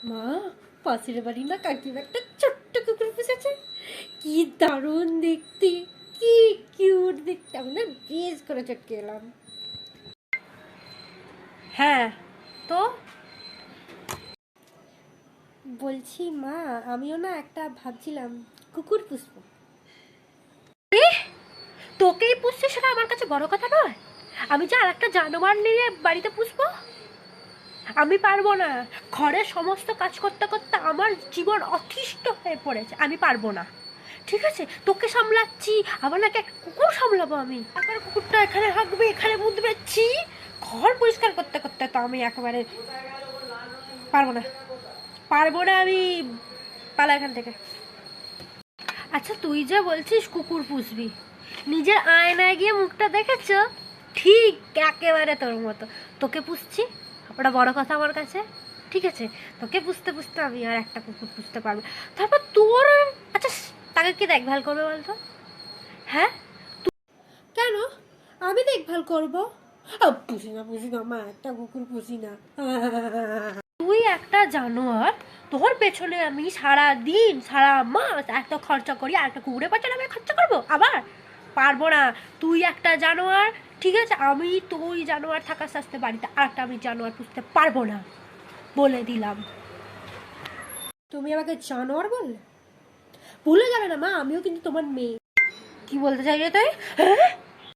মা, পাশের বাড়ি না কাকিমা একটা ছোট্ট কুকুর পুষেছে। কি দারুণ দেখতে, কি কিউট দেখতে। আমি না বেশ করে চটকে এলাম। হ্যাঁ, তো বলছি মা, আমিও না একটা ভাবছিলাম কুকুর পুষবো। তোকেই পুষছে সেটা আমার কাছে বড় কথা নয়। আমি যে আর একটা জানোয়ার নিয়ে বাড়িতে পুষবো, আমি পারবো না। ঘরের সমস্ত কাজ করতে করতে আমার জীবন অতিষ্ঠ হয়ে পড়েছে, আমি পারবো না। ঠিক আছে, তোকে সামলাচ্ছি, আবার নাকি একটা কুকুর সামলাবো আমি? একবার কুকুরটা এখানে হাঁকবে, এখানে মুদবে, ছি। ঘর পরিষ্কার করতে করতে তো আমি একেবারে পারবো না, পারবো না আমি। পালা এখান থেকে। আচ্ছা, তুই যে বলছিস কুকুর পুষবি, নিজের আয়নায় গিয়ে মুখটা দেখেছ? ঠিক একেবারে তোর মতো। তোকে পুষছি, ওটা বড় কথা আমার কাছে। ঠিক আছে, তোকে পুষতে পুষতে আমি আর একটা কুকুর পুষতে পারবো। তারপর তোর, আচ্ছা, তাকে কি দেখভাল করবে বলতো? হ্যাঁ, কেন? আমি দেখভাল করবো। পুষি না পুষি না মা, একটা কুকুর পুষি না। তুই একটা জানোয়ার, তোর পেছনে আমি সারা দিন সারা মাস এত খরচা করি, আর একটা কুকুরের পেছনে আমি খরচা করবো আবার? পারবো না। তুই একটা জানোয়ার, ঠিক আছে, আমি তুই জানোয়ার থাকার শাস্তে বাড়িতে আর একটা আমি জানোয়ার পুষতে পারবো না, বলে দিলাম। তুমি আমাকে জানোয়ার বললে? ভুলে যাবে না মা, আমিও কিন্তু তোমার মেয়ে। কি বলতে চাই রে তুই? হ্যাঁ?